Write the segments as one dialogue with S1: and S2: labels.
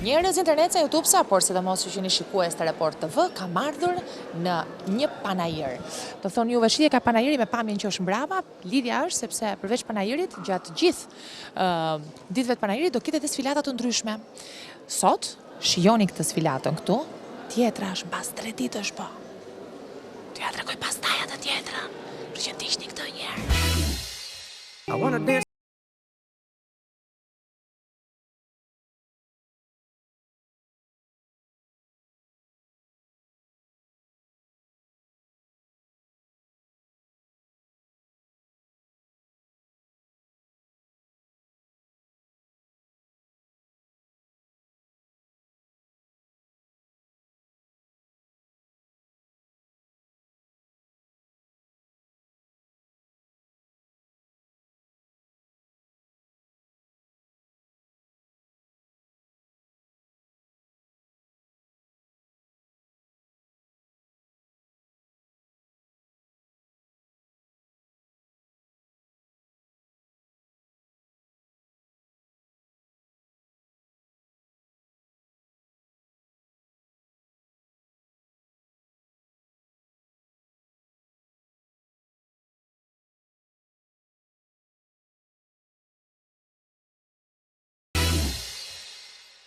S1: Njerëz internet sa YouTube-sa, por sidomos që jeni shikues të Report TV, kam ardhur në një panajër. Do thonë juve shihje ka panajëri me pamjen që është mbrapa, lidhja është sepse përveç panajërit, gjatë gjithë ditëve të panajërit do ketë edhe sfilata të ndryshme. Sot shijoni këtë sfilatën këtu, tjetra është mbas 3 ditësh po. T'ju ja tregoj pastaj atë tjetrën, për që ndiqni këtë një herë.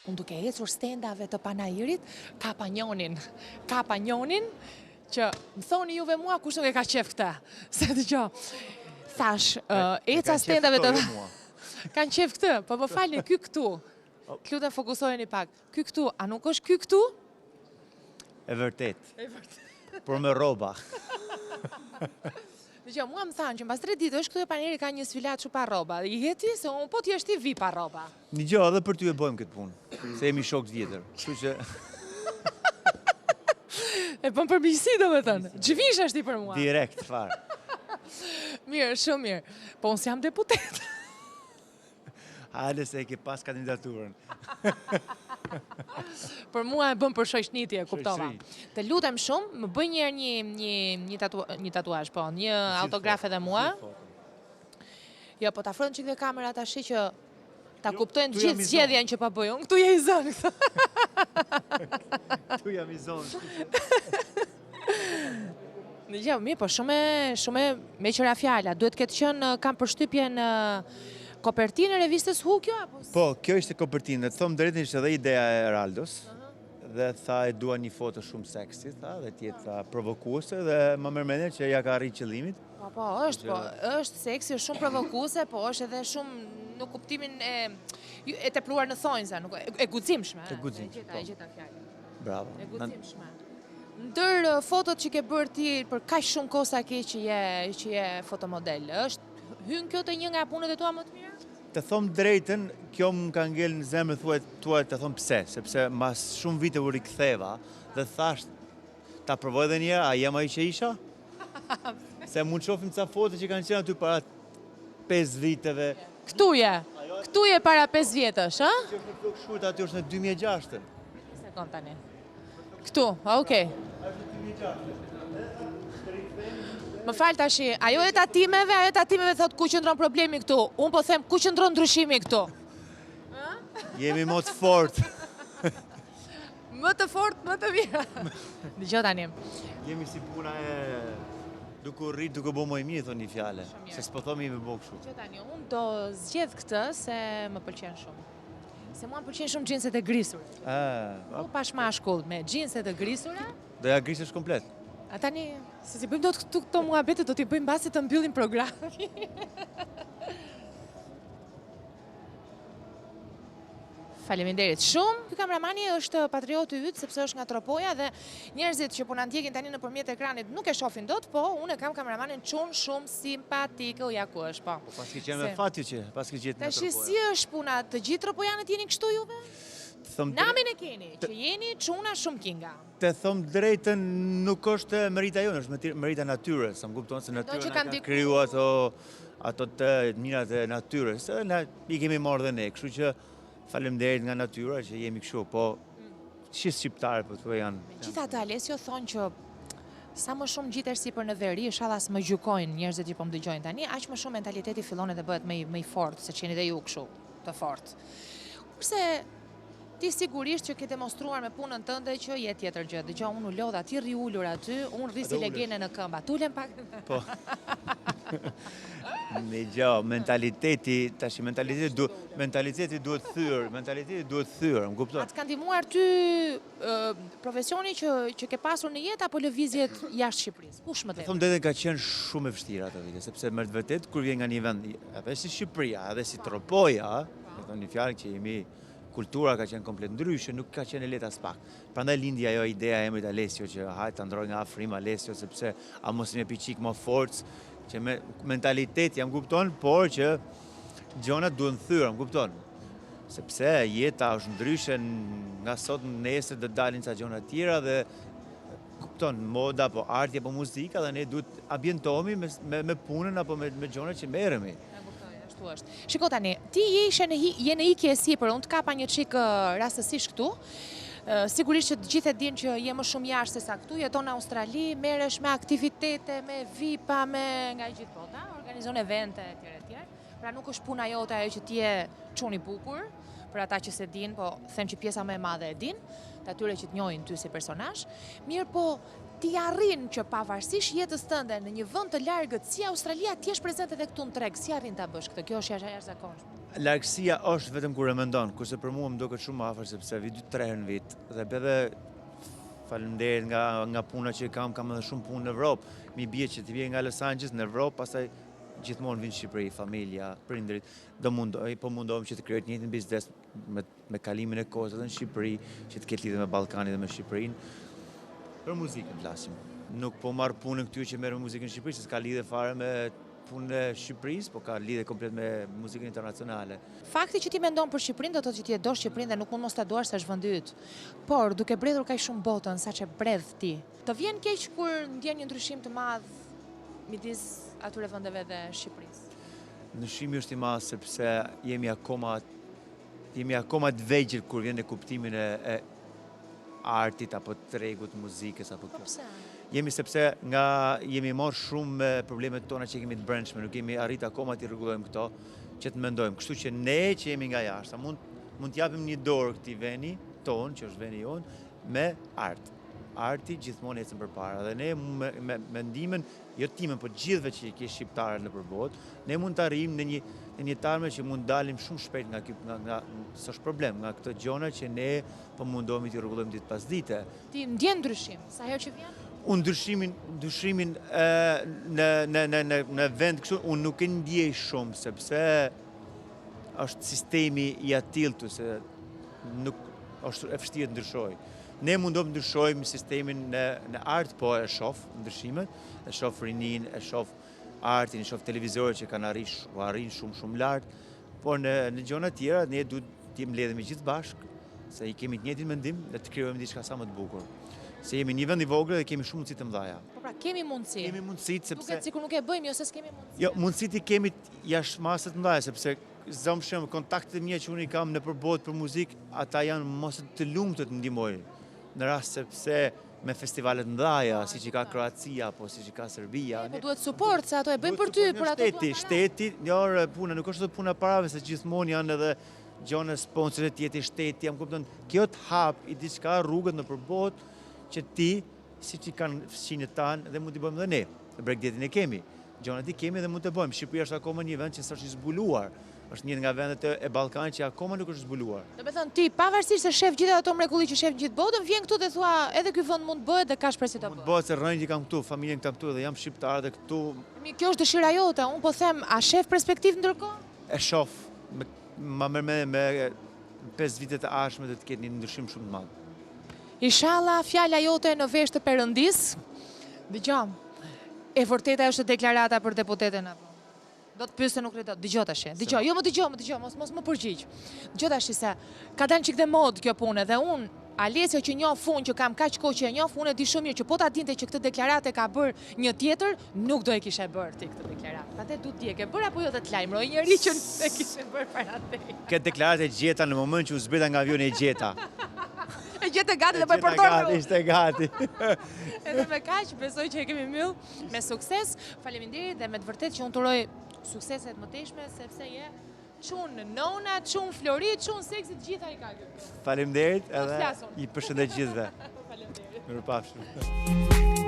S1: Unë duke ecur stendave të panajërit, kapa njonin që më thoni juve mua kush nuk e ka qef këta. Se dëgjo, thash, eca stendave të... Kanë qef këtë, po më falni, ky këtu. Lutem fokusojeni pak. Ky këtu, a nuk është ky këtu?
S2: E vërtet. Por me rroba.
S1: Dëgjo, mua më thanë që mbas 3 ditësh këtu e panajëri ka një sfilat që pa rroba. I jeti se unë po t'jesh ti vi pa rroba.
S2: Një gjë, edhe për ty e bëjmë këtë punë, se jemi shok të vjetër. Kështu që...
S1: E bëm për miqësi, domethënë. Xhvish është ti për mua.
S2: Direkt, fare.
S1: Mirë, shumë mirë. Po unë s'jam deputet.
S2: Hale se e ke pas kandidaturën.
S1: Për mua e bëm për shoqënitje, kuptova. Të lutem shumë, më bëj një tatuazh, po, një autograf edhe mua. Jo, po ta afrojnë çik dhe kamera tash që ta kuptojnë të gjithë zgjedhjen që pa bëj unë. Këtu je i zënë.
S2: Tu jam i zonë.
S1: Dëgjoj, mirë, po shumë me qëra fjala. Duhet këtë qenë kam përshtypjen kopertinë e revistës Hu kjo?
S2: Po, kjo ishte kopertinë. Të thomë drejtën ishte edhe ideja e Eraldos. Dhe tha e dua një foto shumë seksi, dhe tjetë provokuese, dhe më mërmendje që ja ka arrit qëllimit.
S1: Po, është seksi, është shumë provokuese, po është edhe shumë në kuptimin e tepruar në thonjza, e guximshme.
S2: E guximshme, po.
S1: E gjeta fjalën.
S2: Bravo.
S1: E guximshme. Ndër fotot që ke bërë ti për kaq shumë kohë sa ke që je fotomodel, hyn kjo të një nga punët e tua më të mira?
S2: Të thomë drejtën, kjo më ka ngel në zemrën tuaj të thomë pse, sepse mas shumë vite u riktheva dhe thash ta provoj edhe një herë, a jam ai që isha? Se mund shohim ca foto që kanë qenë aty para 5 viteve.
S1: Këtu je para 5 vjetësh, ë?
S2: Që në flok shkurt aty është në 2006.
S1: Sekond tani. Këtu, okej.
S2: Është në 2006.
S1: Më falë tashi, ajo e tatimeve thot ku qëndron problemi këtu. Unë po them ku qëndron ndryshimi këtu.
S2: Jemi më të fort.
S1: Më të fort, më të mirë. Dëgjoj tani.
S2: Jemi si puna e duke rrit, duke bo më i mirë, thoni një fjale. Se s'po thomi me bo kështu.
S1: Dëgjoj tani, unë do zgjedh këtë se më pëlqen shumë. Se mua më pëlqen shumë xhinset e grisur. U pash mashkull me xhinset e grisura.
S2: Do ja grisësh komplet.
S1: A tani, se si bëjmë do këto muhabete, do t'i bëjmë basi të mbyllim programi. Faleminderit shumë. Ky kameramani është patrioti yt sepse është nga Tropoja dhe njerëzit që po na ndjekin tani nëpërmjet ekranit nuk e shohin dot, po unë kam kameramanin shumë simpatik. Ja ku është, po.
S2: Po paske qenë me fati që, paske gjetë në
S1: Tropoja. Tash si është puna? Të gjithë tropojanët jeni kështu juve? Namin e keni, që jeni çuna shumë kinga.
S2: Të thomë drejtën nuk është merita jonë, është merita natyres. Sa më kupton se natyra na ka kriju ato të mirat e natyres. Ne i kemi marrë dhe ne, kështu që faleminderit nga natyra që jemi kështu, po çist shqiptarë po këto janë.
S1: Megjithatë Alessio thonë që sa më shumë gjitesh sipër në veri, inshallah më gjykojnë njerëzit që po më dëgjojnë tani, aq më shumë mentaliteti fillon edhe bëhet më i fortë, se jeni dhe ju kështu, të fortë. Kurse Ti sigurisht që ke demonstruar me punën tënde që je tjetër gjë. Dëgjoj, unë u lodha, ti rri ulur aty, unë rri si legene në këmba. Tulem pak.
S2: Po. mentaliteti duhet thyrë, më kupton?
S1: A të kanë ndihmuar ty profesioni që ke pasur në jetë apo lëvizjet jashtë Shqipërisë? Kush më tepër?
S2: Them drejtën, ka qenë shumë e vështirë ato vite, sepse me të vërtet kur vjen nga një vend, edhe si Shqipëria, edhe si Tropoja, me thonë një fjalë që jemi kultura ka qenë komplet ndryshe, nuk ka qenë e lehtë as pak. Prandaj lindi ajo idea e emrit Alessio që hajt ta ndroj nga Afrim Alessio sepse a mos më piçik më forcë, që me mentalitet jam kupton, por që gjonat duhen thyrë, më kupton. Sepse jeta është ndryshe, nga sot nesër do dalin ca gjona tjera dhe kupton, moda apo arti apo muzika dhe ne duhet ambientohemi me punën apo me gjonat që merremi.
S1: Është. Shiko tani, ti je në ikje e sipër, unë të kapa një çik rastësisht këtu. Sigurisht që të gjithë e dinë që je më shumë jashtë se sa këtu, jeton në Australi, merresh me aktivitete, me VIP-a, me nga gjithë bota, organizon evente etj. Pra nuk është puna jote ajo që ti je çun i bukur, për ata që se din, po them që pjesa më e madhe e din, të atyre që të njohin ty si personazh. Mirë, po ti arrin që pavarësisht jetës tënde në një vend të largët si Australia, ti je prezente edhe këtu në treg, si arrin ta bësh këtë? Kjo është jashtëzakonshme.
S2: Largësia është vetëm kur e mendon, kurse për mua më duket shumë afër sepse vi 2-3 herë në vit dhe edhe faleminderit nga puna që kam edhe shumë punë në Evropë. Mi bie që ti vjen nga Los Angeles në Evropë, pastaj gjithmonë vin në Shqipëri, familja, prindrit. Po mundohem që të krijoj të njëjtin biznes me kalimin e kohës edhe në Shqipëri, që të ketë lidhje me Ballkanin dhe me Shqipërinë. Për muzikën flasim. Nuk po marr punën këtu që merr me muzikën në Shqipëri, se s'ka lidhje fare me punën e Shqipërisë, po ka lidhje komplet me muzikën internacionale.
S1: Fakti që ti mendon për Shqipërinë do të thotë që ti e do Shqipërinë dhe nuk mund mos ta duash se është vendi yt. Por duke bredhur kaq shumë botën sa që bredh ti, të vjen keq kur ndjen një ndryshim të madh midis atyre vendeve dhe Shqipërisë?
S2: Ndryshimi është i madh sepse jemi akoma të vegjël kur vjen në kuptimin e artit apo tregut muzikës apo kjo.
S1: Pse?
S2: Sepse jemi marrë shumë me problemet tona që kemi të brendshme, nuk kemi arrit akoma të rregullojmë këto, që të mendojmë. Kështu që ne që jemi nga jashtë, mund t'japim një dorë këtij veni ton, që është veni jon, me art. Arti gjithmonë ecën përpara dhe ne me ndihmën jo timën, po gjithëve që ke shqiptarët nëpër botë, ne mund të arrijmë në një tarme që mund dalim shumë shpejt nga s'është problem, nga këto gjona që ne po mundohemi t'i rregullojmë ditë pas dite.
S1: Ti ndjen ndryshim sa herë që vjen?
S2: Unë ndryshimin në vend kështu, unë nuk e ndjej shumë, sepse është sistemi i atillë se nuk është e vështirë të ndryshoj. Ne mundohem të ndryshojmë sistemin në art, po e shoh ndryshimet, e shoh rinin, e shoh artin, e shoh televizorët që kanë arrin shumë lart, por në gjona tjera ne duhet të mbledhemi gjithë bashkë, se i kemi të njëjtin mendim dhe të krijojmë diçka sa më të bukur. Se jemi një vend i vogël dhe kemi shumë mundësi të mëdha.
S1: Po pra, kemi mundësi.
S2: Kemi mundësitë sepse
S1: duket sikur nuk e bëjmë, jo se s'kemi mundësi.
S2: Jo, mundësitë i kemi jashtë masës të mëdha, sepse zëm shumë kontaktet mia që unë i kam nëpër botë për muzikë, ata janë mos të lumtur të ndihmojnë. Në rast sepse me festivalet mëdha, siç i ka Kroacia apo siç i ka Serbia.
S1: Po duhet suport, se ato e bëjnë për ty, për ato.
S2: Shteti, jo, puna nuk është puna parave, se gjithmonë janë edhe gjona sponsorë tjetër shteti, jam kupton. Kjo të hap i diçka rrugët nëpër botë që ti, siç i kanë fshinët tanë, dhe mund t'i bëjmë edhe ne. Bregdetin e kemi, gjonat i kemi dhe mund të bëjmë. Shqipëria është akoma një vend që s'është i zbuluar. Është një nga vendet e Ballkanit që akoma nuk është zbuluar.
S1: Do të thënë ti, pavarësisht se shef gjithë ato mrekulli që shef gjithë botën, vjen këtu dhe thua, edhe ky vend mund bëhet dhe ka shpresë të bëhet.
S2: Mund bëhet se rrënjë kam këtu, familjen kam këtu dhe jam shqiptar dhe këtu.
S1: Kjo është dëshira jote, unë po them, a shef perspektivë ndërkohë?
S2: E shoh, ma merr me 5 vite të ardhshme dhe të ketë një ndryshim shumë të madh.
S1: Inshallah, fjala jote në vesh të Perëndis. Dëgjom. E vërteta është deklarata për deputeten apo? Do të pyes se nuk rritot. Dëgjoj tash. Dëgjoj, jo më dëgjoj, mos më përgjigj. Dëgjoj tash se ka dalë çik dhe mod kjo punë dhe unë Alessio që njoh fund që kam kaq kohë që e njoh, unë e di shumë mirë që po ta dinte që këtë deklaratë ka bërë një tjetër, nuk do e kishe bërë ti këtë deklaratë. Atë duhet ti e ke bërë apo jo të lajmëroj njëri që e kishe bërë para teje.
S2: Këtë deklaratë e gjeta në moment që u zbrita nga avioni e gjeta.
S1: E gjetë gati dhe po e përdor.
S2: Ishte gati.
S1: Edhe me kaq besoj që e kemi mbyll me sukses. Faleminderit dhe me të vërtetë që unë turoj sukseset më teshme sepse je Çun nona, çun Flori, çun seksi, të gjitha i ka kjo.
S2: Faleminderit
S1: të
S2: edhe
S1: flasun.
S2: I përshëndet gjithëve.
S1: Faleminderit.
S2: Mirupafshim.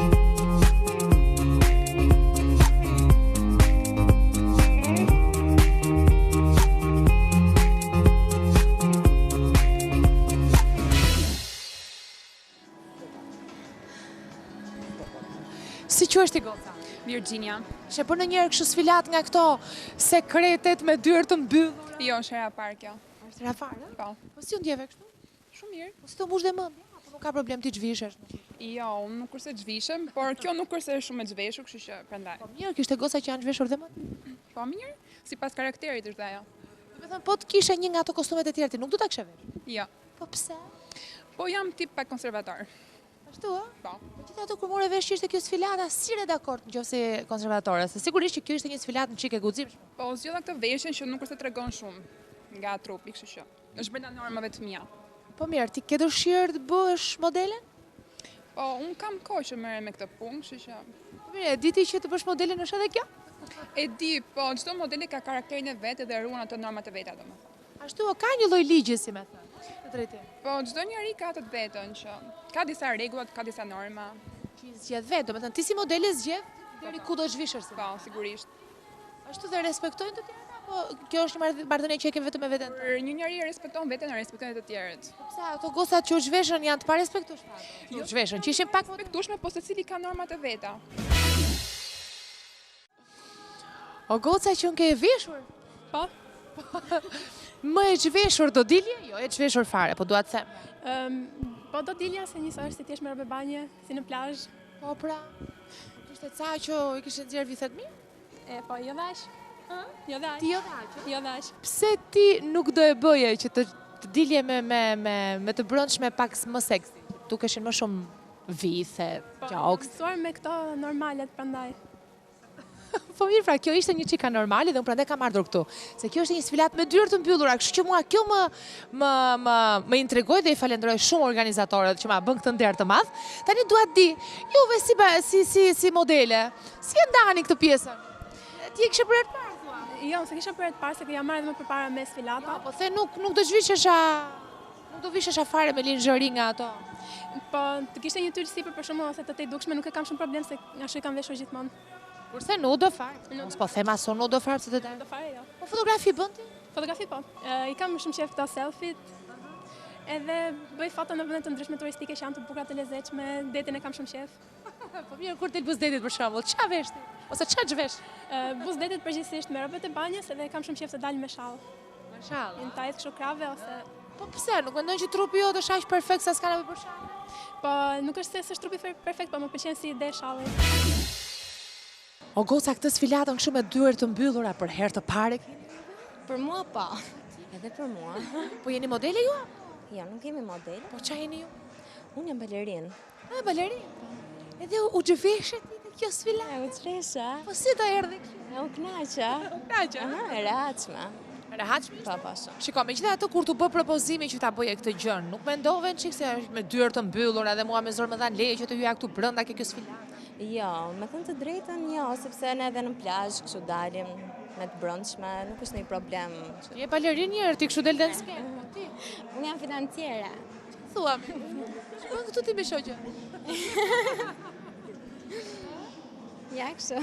S1: Si quhesh ti goca?
S3: Virginia.
S1: She për ndonjëherë kështu sfilat nga këto sekretet me dyrë të mbyllura?
S3: Jo, është hera parë kjo.
S1: Është rafare?
S3: Po.
S1: Po si u ndjeve kështu?
S3: Shumë mirë.
S1: Po si të mbush dhe mendja? Apo nuk ka problem ti zhvishesh?
S3: Jo, unë nuk kurse zhvishem, por kjo nuk kurse shumë e zhveshur, kështu që prandaj.
S1: Po mirë, kishte goca që janë zhveshur dhe mend.
S3: Po mirë, sipas karakterit është ajo.
S1: Do të thënë po të kishe një nga ato kostumet e tjera ti nuk do ta kishe vesh.
S3: Jo.
S1: Po pse?
S3: Po jam tip pak konservator.
S1: Ashtu ë?
S3: Po.
S1: Po gjithatë kur morë vesh që ishte kjo sfilata, si re dakord nëse konservatore, se sigurisht që kjo ishte një sfilatë në çike guximshme.
S3: Po zgjodha këtë veshjen që nuk kurse tregon shumë nga trupi, kështu që është brenda normave të mia.
S1: Po mirë, ti ke dëshirë të bësh modele?
S3: Po unë kam kohë që merrem me këtë punë, kështu që
S1: Po mirë, e di ti që të bësh modele në edhe kjo?
S3: e di, po çdo modeli ka karakterin e vet dhe ruan ato normat e veta domethënë.
S1: Ashtu ka një lloj ligji si më thënë. Në drejtim.
S3: Po çdo njeri ka atë të vetën që ka disa rregulla, ka disa norma.
S1: Që i zgjedh vetë, domethënë ti si modele zgjedh deri ku do zhvishesh.
S3: Po, sigurisht.
S1: Ashtu dhe respektojnë të tjerët apo kjo është një marrëdhënie që e ke vetëm me veten?
S3: Për një njeri respekton veten, respekton edhe të tjerët.
S1: Po pse ato gocat që u zhveshën janë të parespektueshme ato? U zhveshën, që ishin pak më
S3: Respektueshme, po secili ka normat e veta.
S1: O goca që unë ke e veshur?
S3: Po.
S1: Më e zhveshur do dilje? Jo, e zhveshur fare, po dua të them.
S4: Po do dilja se njësoj si t'jesh me robe banje, si në plazh.
S1: Po pra. Kishte ca që i kishin nxjerr vithet mirë?
S4: Po jo dash. Jo dash.
S1: Ti jo dha.
S4: Jo dash.
S1: Pse ti nuk do e bëje që të dilje me të brëndshme pak më seksi? Dukeshin më shumë vithe, gjoks.
S4: Mësuar me këto normalet prandaj.
S1: Po mirë, pra kjo ishte një çika normale dhe unë prandaj kam ardhur këtu. Se kjo është një sfilat me dyrë të mbyllura, kështu që mua kjo më intrigoi dhe i falenderoj shumë organizatorët që ma bën këtë nder të madh. Tani dua të di, juve si modele, si e ndani këtë pjesën? Ti e kishe për herë të parë thua?
S4: Jo, se kisha për e të parë se këja marrë edhe më përpara me sfilata.
S1: Po the nuk do zhvishesha, nuk do vishesha fare me linxhëri nga ato.
S4: Po të kishte një tyr sipër për shembull ose të dukshme nuk e kam shumë problem se ashtu i kam veshur gjithmonë.
S1: Kurse nudo fare. Mos po them aso nudo fare se të
S4: Do fare jo.
S1: Po fotografi bën ti?
S4: Fotografi po. I kam shumë qef këto selfit. Edhe bëj foto në vende të ndryshme turistike që janë të bukura të lezetshme, detin e kam shumë qef.
S1: Po mirë, kur të buzdetit për shembull, ç'a vesh ti? Ose ç'a zhvesh?
S4: Buzdetit përgjithsisht me robët e banjës edhe kam shumë qef të dal me shall.
S1: Mashallah.
S4: Në tajt kështu krave ose
S1: Po pse, nuk mendon që trupi jot është aq perfekt sa s'ka nevojë për shall?
S4: po nuk është se është trupi perfekt, po më pëlqen si ide shalli.
S1: O goca këtë sfilatën kështu me dyer të mbyllura për herë të parë keni?
S5: Për mua po, edhe për mua.
S1: Po jeni modele ju?
S5: Jo, nuk jemi model,
S1: Po ç'a jeni ju?
S5: unë jam balerin.
S1: A, balerin. Edhe u zhveshet ti në kjo sfilatë?
S5: E u tresha,
S1: Po si do erdhi kështu?
S5: e u knaqa.
S1: Knaqe.
S5: Aha, e rahatshme.
S1: Rehatshme?
S5: Po, po, shumë.
S1: Shiko, megjithatë kur t'u bë propozimi që ta bëje këtë gjën, nuk mendove çik se është me dyer të mbyllura dhe mua me zor më dhan leje që të hyja këtu brenda ke kjo sfilatë?
S5: Jo, me thënë të drejtën, jo, sepse ne edhe në plazh kështu dalim me të brëndshme, nuk është një problem.
S1: Ti je balerin njerë, ti kështu del dhe në skenë. Po ti,
S5: Unë jam financiera.
S1: thuam. Shkon këtu ti me shoqë.
S5: Ja, kështu.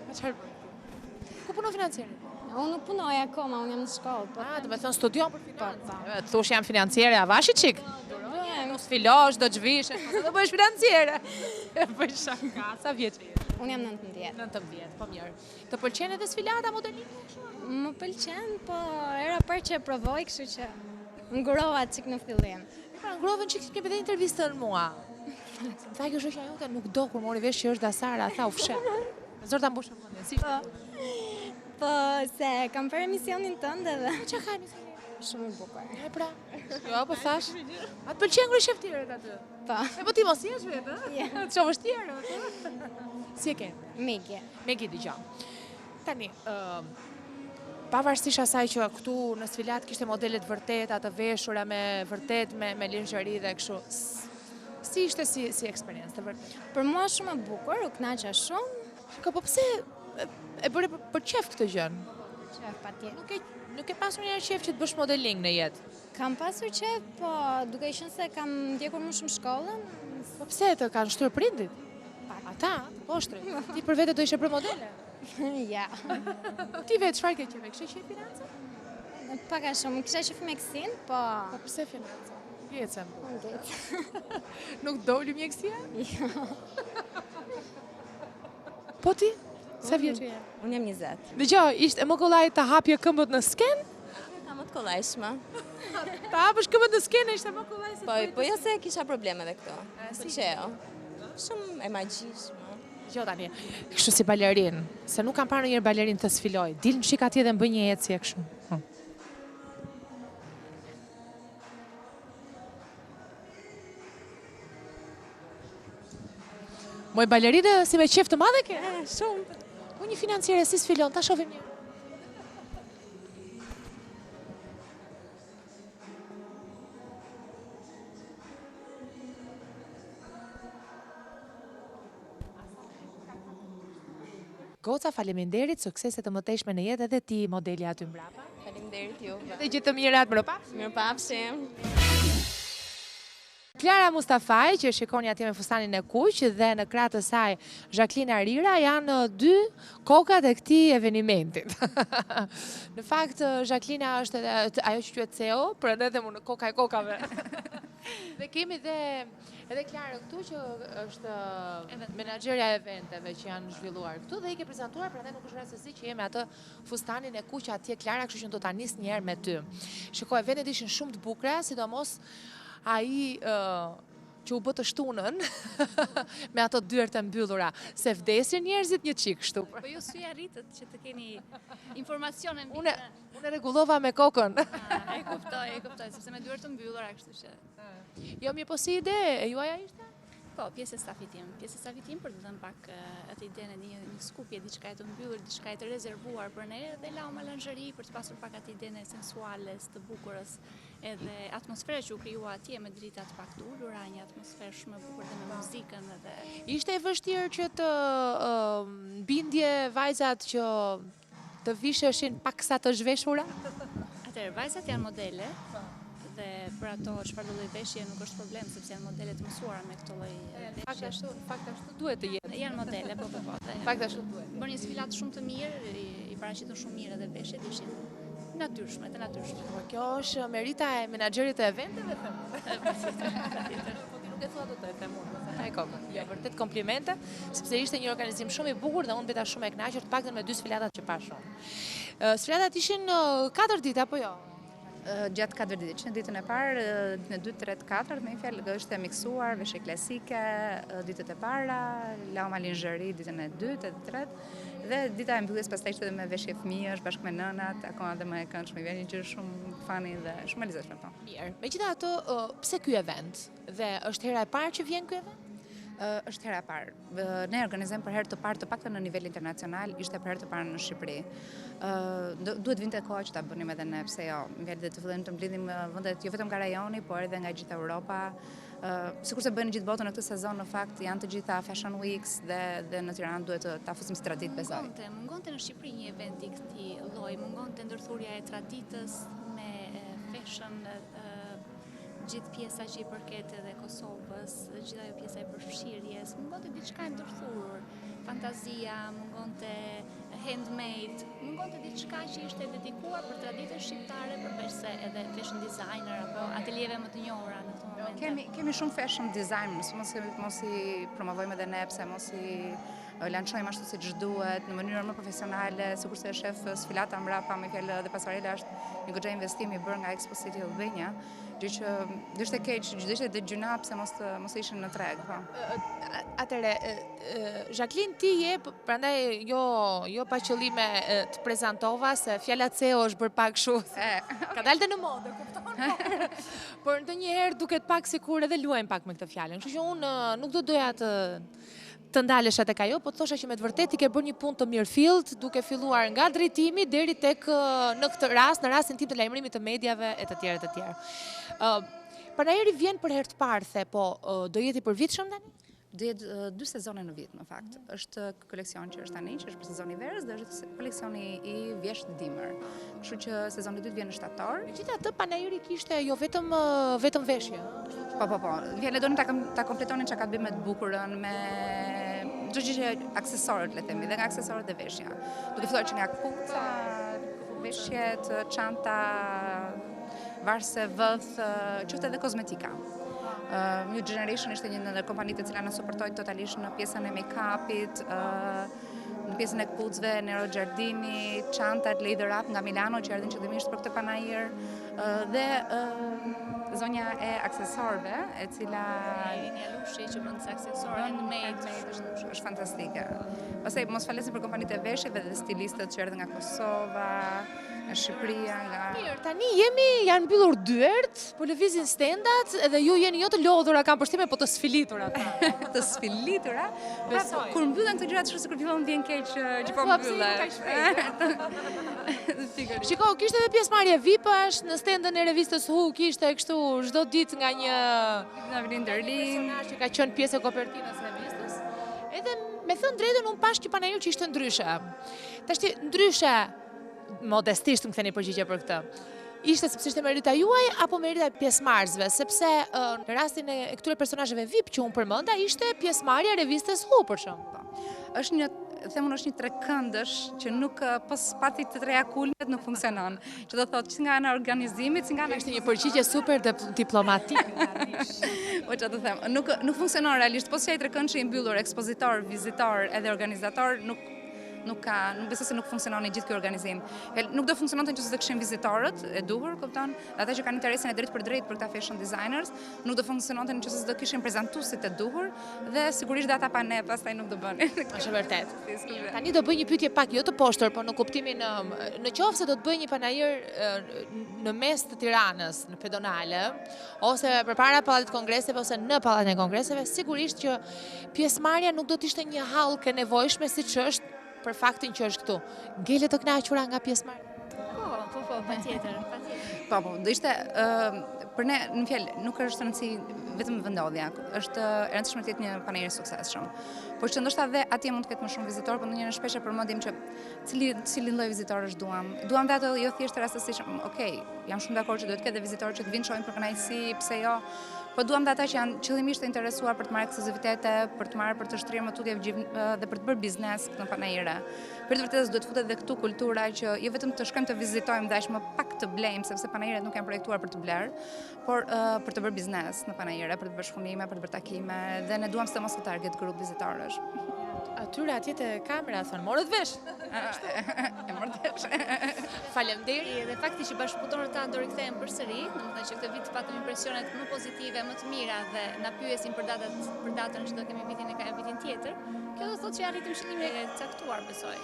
S1: Ma çfarë bën? Ku punon financieri?
S5: Unë nuk punoj akoma, unë jam në shkollë, po.
S1: Ah, do me thënë studion për financa. Të thush jam financiere, a vashi qik?
S5: Bëhem.
S1: Do sfilosh, do zhvishesh, do bëhesh financiere. Bëj shaka, sa vjeç je?
S5: Unë jam 19.
S1: 19, po mirë. Të pëlqen edhe sfilata modelimi?
S5: Më pëlqen, po era parë që e provoj, kështu që ngurova çik në fillim.
S1: Pra, ngrovën që kemi dhe intervistën mua. Tha kjo shoqja jote nuk do kur mori vesh që është Dasara, tha u fshet. Me zor ta mbushëm mendjen. Si?
S5: Po, se kam për emisionin tënd edhe.
S1: Ç'a ka emisioni?
S5: Shumë i bukur.
S1: E pra. Jo, po thash. A të pëlqen kur sheftirët aty?
S5: Po,
S1: E po ti mos jesh vetë, ë?
S5: Ja.
S1: Të shohësh tjerë. Si e ke?
S5: Miki.
S1: Megi dëgjoj. Tani, pavarësisht asaj që këtu në sfilat kishte modele të vërteta, të veshura me vërtet me linxheri dhe kështu. Si ishte si eksperiencë të vërtetë?
S5: Për mua shumë e bukur, u kënaqa shumë.
S1: Shiko, po pse e bëre për qef këtë gjën?
S6: Qef, patjetër.
S1: Nuk e pasur një qef që të bësh modeling në jetë?
S6: Kam pasur qef, po duke qenë se kam ndjekur më shumë shkollën.
S1: Po pse të kanë shtyrë prindit? Ata, poshtri. Ti për vete do ishe për modele?
S6: Ja.
S1: Ti vetë çfarë ke qef? Kishe qef financa?
S6: Pak a shumë, kisha qef mjekësinë, po...
S1: Po pse financa? Gjecem.
S6: Nget.
S1: Nuk doli mjekësia?
S6: Jo.
S1: Po ti? Sa vjeç je?
S5: Unë jam 20.
S1: Dëgjoj, ishte më kollaj të hapje këmbët në sken?
S5: Ka më të kollajshme.
S1: Ta hapësh këmbët në sken ishte më kollaj se
S5: Po jo se kisha probleme dhe këto. Po qeo. Shumë e magjishme.
S1: Jo tani, kështu si balerin, se nuk kam parë ndonjëherë balerin të sfiloj. Dil në shik atje dhe më bëj një ecje kështu. Moj balerinë si me qef të madhe ke?
S5: Shumë.
S1: Po një financiere si sfilon, ta shohim një. Goca, faleminderit, suksese të mëtejshme në jetë edhe ti modeli aty mbrapa.
S5: Faleminderit juve.
S1: Dhe gjithë të mirat mbrapa.
S5: Mirupafshim.
S1: Klara Mustafaj, që shikoni atje me fustanin e kuq, dhe në krahë të saj Jacqueline Arira janë dy kokat e këtij evenimentit. Në fakt, Jacqueline është ajo që quhet CEO, prandaj dhe unë koka e kokave. Dhe kemi edhe Klarën këtu që është menaxherja e eventeve që janë zhvilluar këtu dhe i ke prezantuar, prandaj nuk është rastësi që jemi atë fustanin e kuq atje Klara, kështu që do ta nis një herë me ty. Shikoj, eventet ishin shumë të bukura, sidomos ai që u bë të shtunën me ato dyert e mbyllura, se vdesin njerëzit një çik kështu.
S7: Po ju sy arritët që të keni informacione mbi.
S1: Unë rregullova me kokën.
S7: E kuptoj, sepse me dyert të mbyllura, kështu që.
S1: Jo, mirë, po si ide, e juaja ishte?
S7: Po, pjesë e stafit tim për të dhënë pak atë idenë e një skupje, diçka e të mbyllur, diçka e të rezervuar për ne, dhe lau melanxheri për të pasur pak atë idenë sensuales, të bukurës, edhe atmosfera që u krijua atje me drita të pak të ulura, një atmosferë shumë e bukur dhe me muzikën edhe.
S1: Ishte e vështirë që të bindje vajzat që të visheshin paksa të zhveshura?
S7: Atëherë, vajzat janë modele. Dhe për ato çfarë lloj veshje nuk është problem, sepse janë modele të mësuara me këtë lloj veshje.
S1: Fakt ashtu duhet të jetë.
S7: Janë modele, po.
S1: Fakt ashtu duhet.
S7: Bën një sfilat shumë të mirë, i paraqitën shumë mirë edhe veshjet ishin natyrshme, të natyrshme.
S1: Po kjo është merita e menaxherit të eventeve, them. Po ti nuk e thua dot e them unë. Ai kokë. Jo, vërtet komplimente, sepse ishte një organizim shumë i bukur dhe unë beta shumë e kënaqur, të paktën me dy sfilatat që pa shumë. Sfilatat ishin 4 ditë apo jo?
S8: Gjatë 4 ditë, që në ditën e parë, në 2, 3, 4, me një fjalë, është e miksuar, veshje klasike, ditët e para, lau malinxheri ditën e 2, e 3, dhe dita e mbylljes pastaj ishte edhe me veshje fëmijësh bashkë me nënat, akoma dhe më e këndshme, vjen një gjë shumë funny dhe shumë e lezetshme po.
S1: Mirë. Megjithatë, pse ky event? Dhe është hera e parë që vjen ky event?
S8: Është hera e parë. Ne organizojmë për herë të parë, të paktën në nivel internacional, ishte për herë të parë në Shqipëri. Duhet vinte kohë që ta bënim edhe ne, pse jo. Dhe të fillojmë të mblidhim vendet jo vetëm nga rajoni, por edhe nga gjithë Europa. Sikur se bëjnë në gjithë botën në këtë sezon, në fakt janë të gjitha Fashion Weeks dhe në Tiranë duhet ta fusim si traditë, besoj.
S7: Mungonte në Shqipëri një event i këtij lloji, mungonte ndërthurja e traditës me fashion, gjithë pjesa që i përket edhe Kosovës, gjithë ajo pjesa e përfshirjes, mungonte diçka e ndërthurur, fantazia, mungonte handmade, mungonte diçka që ishte dedikuar për traditën shqiptare, përveç se edhe fashion designer apo atelieve më të njohura në këtë moment.
S8: Kemi shumë fashion designers, mos i promovojmë edhe ne, pse mos i lançojmë ashtu siç duhet, në mënyrë më profesionale, sikurse shef sfilata mbrapa, me fjalë dhe pasarela është një goxha investim i bërë nga Expo City Albania, gjë që do ishte keq, do ishte dhe gjuna pse mos ishin në treg, po.
S1: Atëre, Jacqueline, ti je, prandaj jo pa qëllime të prezantova se fjala CEO është bërë pak kështu. Ka dalë në modë, kupton? Por ndonjëherë duket pak sikur edhe luajmë pak me këtë fjalën. Kështu që unë nuk do doja të ndalesh tek ajo, po të thosha që me të vërtetë i ke bërë një punë të mirëfillt, duke filluar nga drejtimi deri tek në këtë rast, në rastin tim të lajmërimit të mediave e të tjerë. Panajeri vjen për herë të parë, the, po do jeti përvitshëm tani?
S8: Do jetë 2 sezone në vit, në fakt. Është koleksion që është tani, që është për sezoni verës, dhe është koleksioni i vjesht dimër. Kështu që sezoni 2 vjen në shtator.
S1: Megjithatë, panajiri kishte jo vetëm veshje.
S8: Po. Vjen donim ta kompletonin çka ka të bëjë me të bukurën, me çdo gjë që aksesorët, le të themi, dhe nga aksesorët dhe veshja. Duke filluar që nga kpuca, veshjet, çanta, varse, vëth, qoftë edhe kozmetika. New Generation ishte një në kompanitë të cilat na suportojnë totalisht në pjesën e make-upit, në pjesën e kpucëve, Nero Giardini, çantat Leather Up nga Milano që erdhin qëllimisht për këtë panajir, dhe zonja e aksesorëve, e cila
S7: Linja Lushi që mund të aksesorë handmade
S8: është fantastike. Pastaj mos falesim për kompanitë e veshjeve dhe stilistët që erdhin nga Kosova, nga Shqipëria, nga
S1: Mirë, tani janë mbyllur dyert, po lëvizin stendat edhe ju jeni jo të lodhura, kam përshtypjen, po të sfilitura.
S8: të sfilitura.
S1: Besoj.
S8: Kur mbyllen këto gjëra, sikur fillon të vjen keq që po mbyllen.
S1: Shiko, kishte edhe pjesëmarrje VIP-ash në stendën e revistës Hu, kishte kështu çdo ditë nga një
S8: Navalin Derlin,
S1: personazh që ka qenë pjesë e kopertinës së revistës. Edhe me thënë drejtën unë pash që panajir që ishte ndryshe. Tashti ndryshe, modestisht më ktheni përgjigje për këtë. Ishte sepse ishte merita juaj apo merita e pjesëmarrësve, sepse në rastin e këtyre personazheve VIP që unë përmenda ishte pjesëmarrja e revistës Hu për shemb.
S8: Është një është një trekëndësh që nuk pas patit të treja kulmet nuk funksionon. Që do thotë që nga ana organizimit, si nga ana
S1: Ishte një përgjigje super diplomatike.
S8: Po çfarë të them, nuk funksionon realisht, po si ai trekëndshi i mbyllur, ekspozitor, vizitor edhe organizator, nuk besoj se nuk funksionon i gjithë ky organizim. Nuk do funksiononte nëse do kishin vizitorët e duhur, kupton? Ata që kanë interesin e drejtë për drejtë për këta fashion designers, nuk do funksiononte nëse do kishin prezantuesit e duhur dhe sigurisht dhe ata pa ne pastaj nuk do bënin.
S1: Është vërtet. Tani do bëj një pyetje pak jo të poshtër, por në kuptimin në qoftë se do të bëj një panajir në mes të Tiranës, në pedonale, ose përpara Pallatit të Kongreseve ose në Pallatin e Kongreseve, sigurisht që pjesëmarrja nuk do të ishte një hallkë e nevojshme siç është për faktin që është këtu. Ngele të kënaqura nga pjesëmarrja?
S7: Po, patjetër.
S8: Po, do ishte për ne, në fjalë, nuk është rëndësi vetëm vendodhja, është e rëndësishme të jetë një panajir i suksesshëm. Por që ndoshta dhe atje mund të ketë më shumë vizitorë, por ndonjëherë shpesh e përmendim që cilin lloj vizitorësh duam. Duam dhe ato jo thjesht rastësisht, okej, jam shumë dakord që duhet të ketë vizitorë që të vinë shohin për kënaqësi, pse jo? Po duam dhe ata që janë qëllimisht të interesuar për të marrë ekskluzivitete, për të shtrirë më tutje dhe për të bërë biznes këtë panajire. Për të vërtetës duhet futet edhe këtu kultura që jo vetëm të shkojmë të vizitojmë dhe aq më pak të blejmë, sepse panajiret nuk janë projektuar për të blerë, por për të bërë biznes në panajire, për të bërë shpunime, për të bërë takime, dhe ne duam së të mos të target grup vizitorësh.
S1: Atyre atje te kamera thonë, morët vesh.
S8: E morët vesh.
S1: Faleminderit.
S7: Dhe fakti që bashkëpunëtorët tanë do rikthehen përsëri, domethënë që këtë vit patëm impresionet më pozitive, më të mira dhe na pyesin për datën që do kemi vitin tjetër. Kjo do thotë që arritëm qëllimin e caktuar, besoj.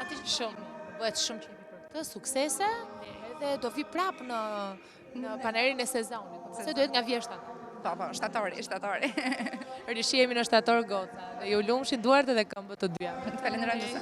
S1: Atë shumë, bëhet shumë qefi për këtë, suksese, edhe do vi prapë në panajirin e sezonit. Se duhet nga vjeshtat.
S8: Po, shtatori.
S1: Rishihemi në shtator goca. Dhe ju lumshin duart edhe këmbët të dyja.
S8: Falenderoj të sa.